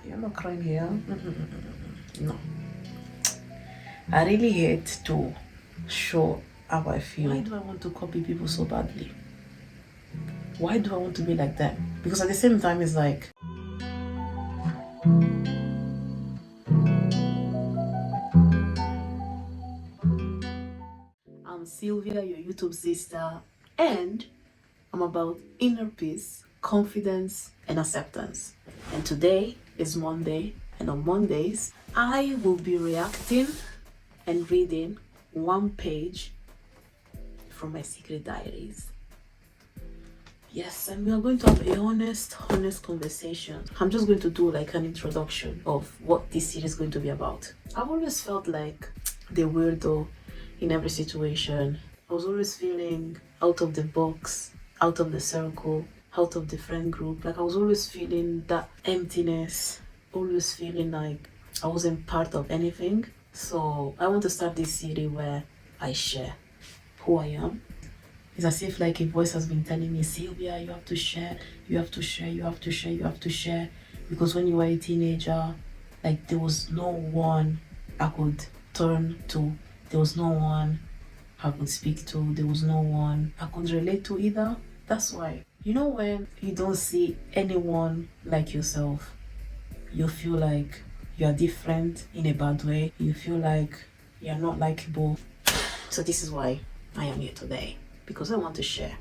You're not crying here. No. I really hate to show how I feel. Why do I want to copy people so badly? Why do I want to be like them? Because at the same time, it's like, I'm Sylvia, your YouTube sister, and I'm about inner peace, confidence, and acceptance. And today is Monday, and on Mondays, I will be reacting and reading one page from my secret diaries. Yes, and we are going to have a honest conversation. I'm just going to do like an introduction of what this series is going to be about. I've always felt like the weirdo in every situation. I was always feeling out of the box, out of the circle, out of the friend group. Like I was always feeling that emptiness, always feeling like I wasn't part of anything. So I want to start this series where I share who I am. It's as if like a voice has been telling me, Sylvia, you have to share, you have to share, you have to share, you have to share. Because when you were a teenager, like there was no one I could turn to. There was no one I could speak to. There was no one I could relate to either. That's why, you know, when you don't see anyone like yourself, you feel like you are different in a bad way. You feel like you're not likable. So this is why I am here today. Because I want to share.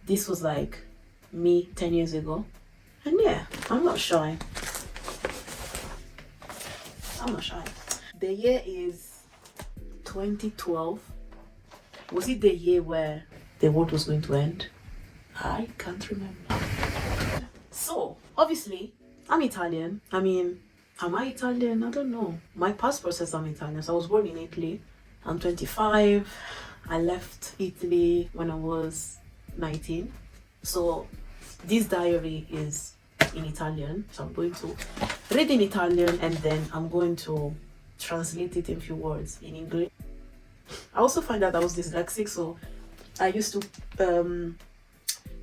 This was like me 10 years ago. And yeah, I'm not shy. I'm not shy. The year is 2012. Was it the year where the world was going to end? I can't remember. So, obviously, I'm Italian. I mean, am I Italian? I don't know. My passport says I'm Italian. So I was born in Italy. I'm 25. I left Italy when I was 19. So this diary is in Italian. So I'm going to read in Italian and then I'm going to translate it in a few words in English. I also find that I was dyslexic, so I used to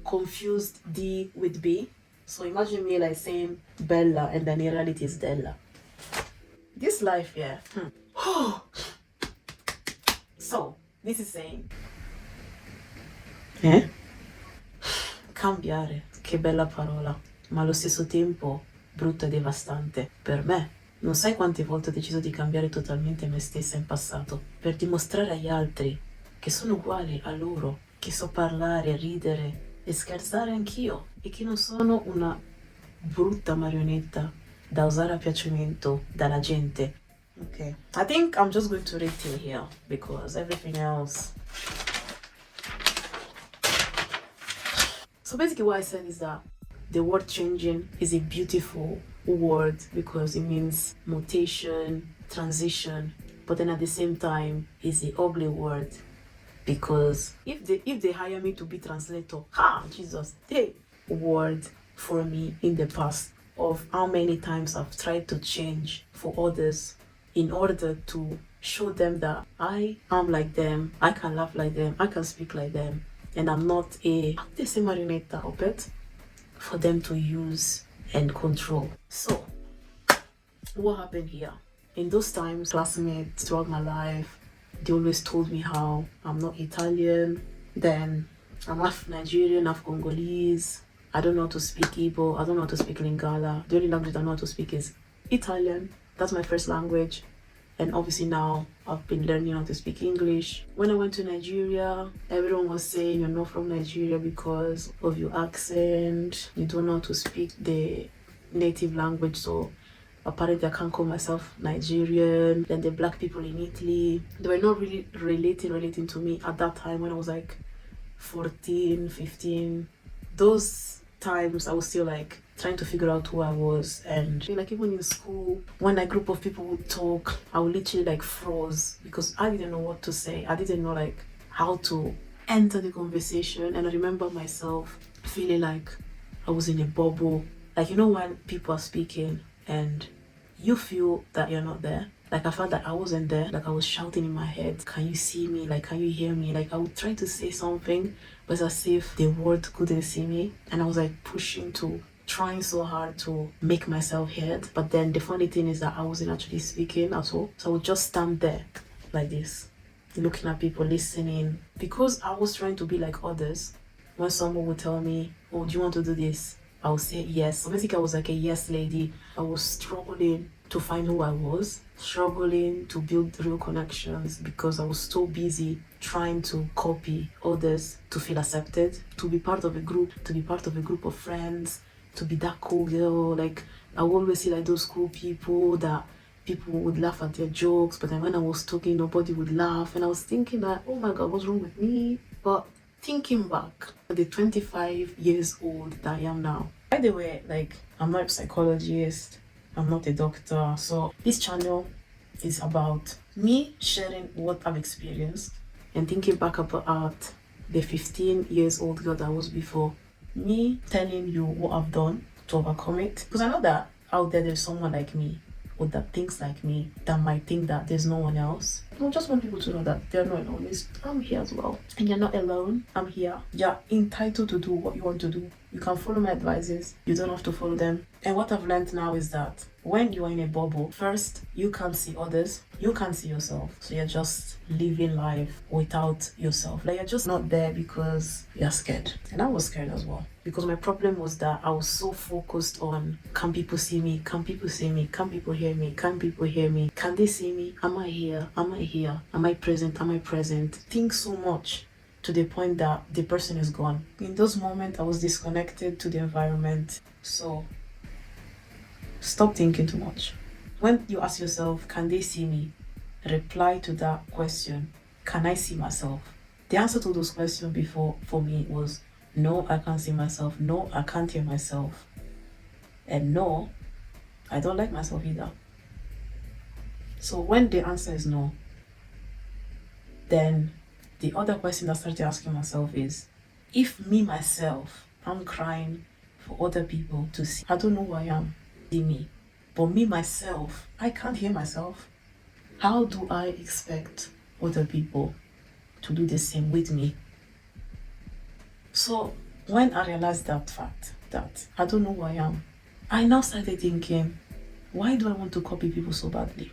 confuse D with B. So imagine me like saying Bella and then in reality it's Della. This life, yeah. So this is saying cambiare, che bella parola, ma allo stesso tempo brutta e devastante. Per me, non sai quante volte ho deciso di cambiare totalmente me stessa in passato, per dimostrare agli altri che sono uguale a loro, che so parlare, ridere e scherzare anch'io, e che non sono una brutta marionetta da usare a piacimento dalla gente. Okay, I think I'm just going to read till here because everything else. So basically what I said is that the word changing is a beautiful word because it means mutation, transition, but then at the same time it's an ugly word because if they hire me to be translator, Jesus, they word for me in the past of how many times I've tried to change for others in order to show them that I am like them, I can laugh like them, I can speak like them, and I'm not a marionetta of it for them to use and control. So, what happened here? In those times, classmates throughout my life, they always told me how I'm not Italian, then I'm half Nigerian, half Congolese, I don't know how to speak Igbo, I don't know how to speak Lingala, the only language I know how to speak is Italian. That's my first language. And obviously now I've been learning how to speak English. When I went to Nigeria, everyone was saying you're not from Nigeria because of your accent. You don't know how to speak the native language. So apparently I can't call myself Nigerian. Then the black people in Italy, they were not really relating to me at that time when I was like 14, 15. Those times I was still like trying to figure out who I was, and like even in school when a group of people would talk, I would literally like froze because I didn't know what to say. I didn't know like how to enter the conversation, and I remember myself feeling like I was in a bubble. Like, you know, when people are speaking and you feel that you're not there. Like I felt that I wasn't there. Like I was shouting in my head, can you see me? Like, can you hear me? Like I would try to say something, but it's as if the word couldn't see me. And I was like pushing to trying so hard to make myself heard. But then the funny thing is that I wasn't actually speaking at all. So I would just stand there like this, looking at people, listening. Because I was trying to be like others, when someone would tell me, "Oh, do you want to do this?" I would say yes. So basically, I was like a yes lady. I was struggling to find who I was, struggling to build real connections because I was so busy trying to copy others to feel accepted, to be part of a group, to be part of a group of friends, to be that cool girl. Like, I would always see like those cool people that people would laugh at their jokes, but then when I was talking, nobody would laugh. And I was thinking that, oh my God, what's wrong with me? But thinking back, the 25 years old that I am now. By the way, like, I'm not a psychologist, I'm not a doctor. So this channel is about me sharing what I've experienced and thinking back about the 15 years old girl that I was before. Me telling you what I've done to overcome it. Because I know that out there's someone like me or that thinks like me that might think that there's no one else. I just want people to know that they're not alone. I'm here as well. And you're not alone. I'm here. You're entitled to do what you want to do. You can follow my advices. You don't have to follow them. And what I've learned now is that when you are in a bubble, first, you can't see others. You can't see yourself. So you're just living life without yourself. Like, you're just not there because you're scared. And I was scared as well. Because my problem was that I was so focused on, can people see me? Can people see me? Can people hear me? Can people hear me? Can they see me? Am I here? Am I here? Am I present? Am I present? Think so much to the point that the person is gone. In those moments, I was disconnected to the environment. So stop thinking too much. When you ask yourself, can they see me? Reply to that question, can I see myself? The answer to those questions before for me was, no, I can't see myself. No, I can't hear myself. And no, I don't like myself either. So when the answer is no, then the other question I started asking myself is, if me, myself, I'm crying for other people to see, I don't know who I am, see me. But me, myself, I can't hear myself. How do I expect other people to do the same with me? So when I realized that fact, that I don't know who I am, I now started thinking, why do I want to copy people so badly?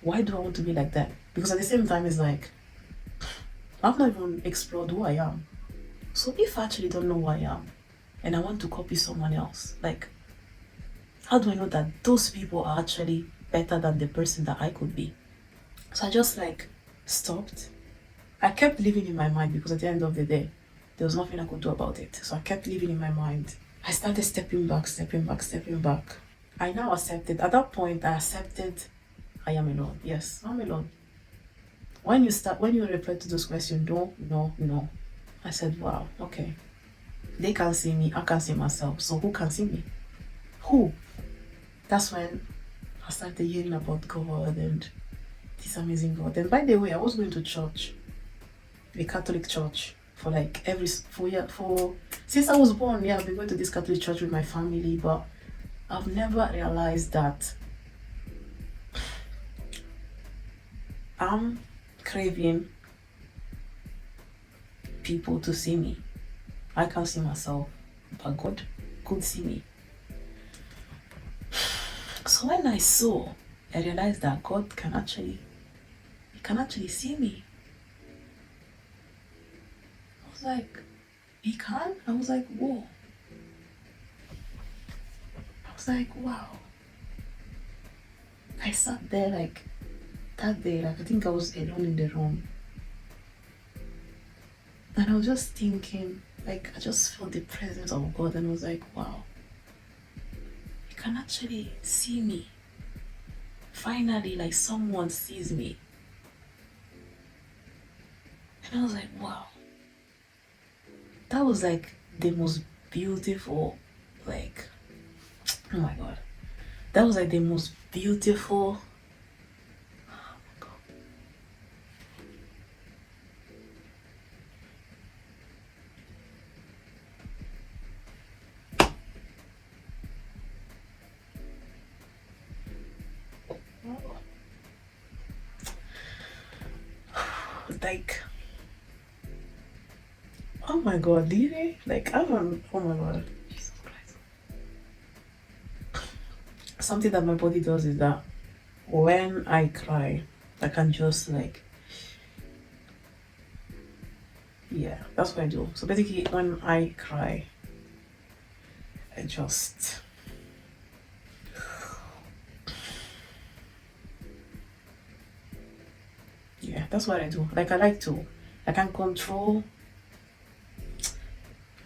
Why do I want to be like that? Because at the same time, it's like, I've not even explored who I am. So if I actually don't know who I am and I want to copy someone else, like, how do I know that those people are actually better than the person that I could be? So I just like stopped. I kept living in my mind because at the end of the day, there was nothing I could do about it. So I kept living in my mind. I started stepping back, stepping back, stepping back. I now accepted. At that point, I accepted I am alone. Yes, I'm alone. When you reply to those questions, no, no, no, I said, wow, okay. They can't see me, I can't see myself. So who can see me? Who? That's when I started hearing about God and this amazing God. And by the way, I was going to church, a Catholic church, for like since I was born. Yeah, I've been going to this Catholic church with my family, but I've never realized that I'm craving people to see me. I can't see myself, but God could see me. So when I saw, I realized that God can actually see me. I was like, He can? I was like, whoa. I was like, wow. I sat there like that day, like I think I was alone in the room. And I was just thinking, like, I just felt the presence of God and I was like, wow. He can actually see me. Finally, like, someone sees me. And I was like, wow. That was like the most beautiful, like, oh my God. That was like the most beautiful. Like, oh my God, really? Like, oh my God, Jesus Christ. something that my body does is that when I cry, I can just like, yeah, that's what I do. So basically, when I cry, I just, yeah, that's what I do. Like, I can control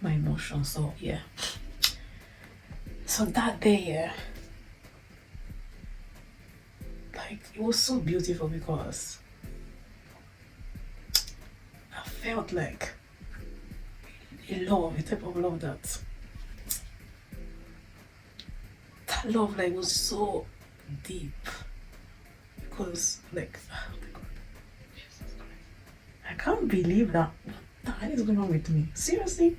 my emotions. So yeah. So that day, yeah, like it was so beautiful because I felt like a love, a type of love that love like was so deep because like oh my God, Jesus Christ. I can't believe that. What the hell is going on with me? Seriously?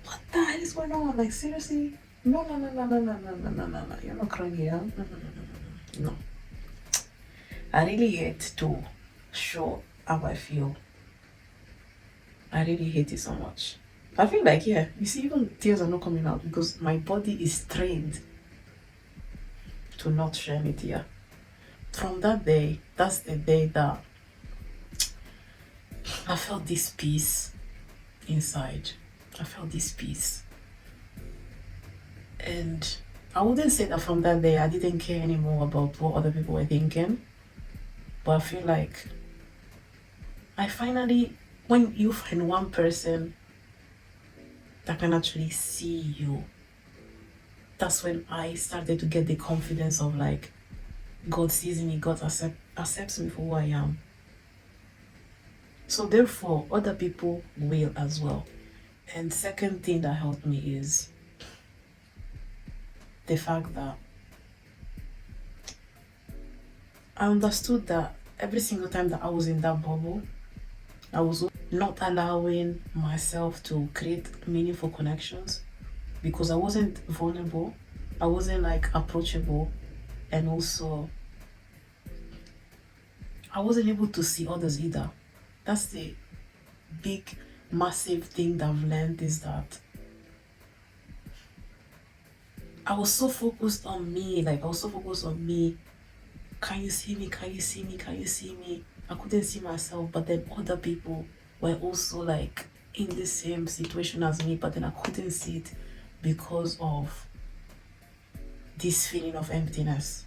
What the hell is going on? Like seriously? No, no, no, no, no, no, no, no, no, no, no. You're not crying here. No, no, no, no, no. No. I really hate to show how I feel. I really hate it so much. I feel like, yeah, you see, even tears are not coming out because my body is trained to not show any tear. From that day, that's the day that I felt this peace inside. I felt this peace. And I wouldn't say that from that day I didn't care anymore about what other people were thinking. But I feel like I finally, when you find one person that can actually see you, that's when I started to get the confidence of like, God sees me, God accepts me for who I am. So therefore, other people will as well. And second thing that helped me is the fact that I understood that every single time that I was in that bubble, I was not allowing myself to create meaningful connections because I wasn't vulnerable, I wasn't like approachable, and also I wasn't able to see others either. That's the big, massive thing that I've learned is that I was so focused on me, like I was so focused on me. Can you see me? Can you see me? Can you see me? I couldn't see myself, but then other people were also like in the same situation as me, but then I couldn't see it because of this feeling of emptiness.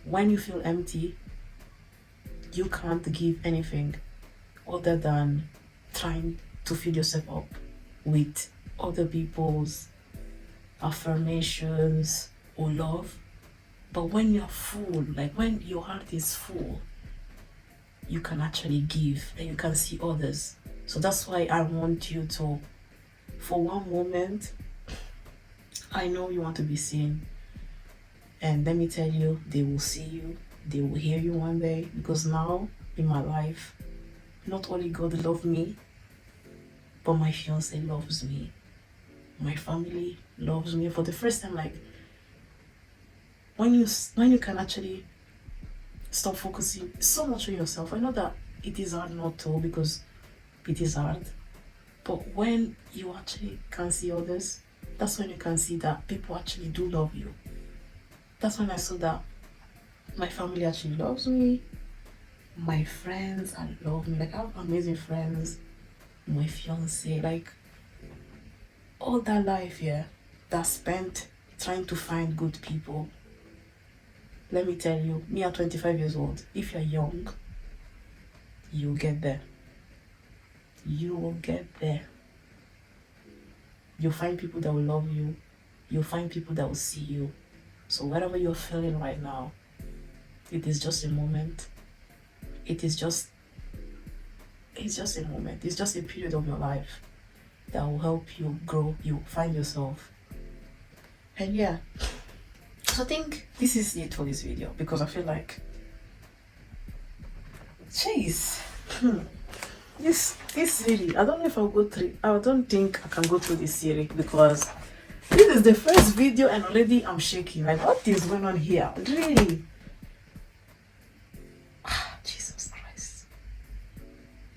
When you feel empty, you can't give anything other than trying to fill yourself up with other people's affirmations or love. But when you're full, like when your heart is full, you can actually give and you can see others. So that's why I want you to, for one moment, I know you want to be seen. And let me tell you, they will see you, they will hear you one day. Because now in my life, not only God loves me, but my fiance loves me. My family loves me. For the first time, like when you can actually stop focusing so much on yourself. I know that it is hard not to because it is hard. But when you actually can see others, that's when you can see that people actually do love you. That's when I saw that my family actually loves me. My friends love me. Like I have amazing friends. My fiance, like all that life, yeah, that spent trying to find good people. Let me tell you, me at 25 years old, if you're young, you'll get there. You will get there. You'll find people that will love you. You'll find people that will see you. So whatever you're feeling right now, it is just a moment. It's just a moment. It's just a period of your life that will help you grow, you find yourself. And yeah, so I think this is it for this video because I feel like, jeez, this series, I don't know if I'll go through. I don't think I can go through this series because this is the first video and already I'm shaking. Like, what is going on here? Really? Jesus Christ.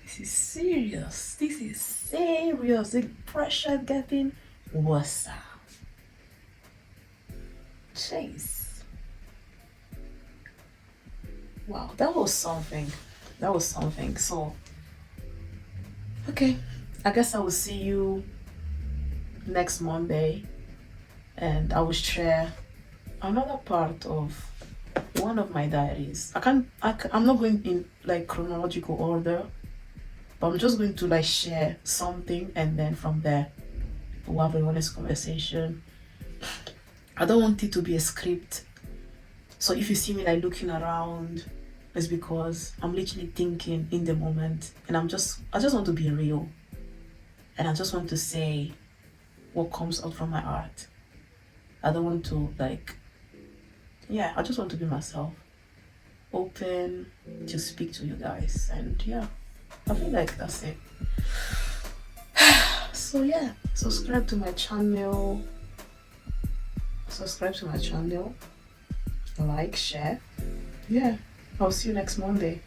This is serious. This is serious. The pressure getting worse. Chase. Wow, that was something. That was something. So, okay, I guess I will see you next Monday, and I will share another part of one of my diaries. I'm not going in like chronological order, but I'm just going to like share something, and then from there we'll have a honest conversation. I don't want it to be a script. So if you see me like looking around, it's because I'm literally thinking in the moment, and I just want to be real, and I just want to say what comes out from my heart. I don't want to like, yeah, I just want to be myself, open to speak to you guys, and yeah, I feel like that's it. So yeah, subscribe to my channel, like, share. Yeah, I'll see you next Monday.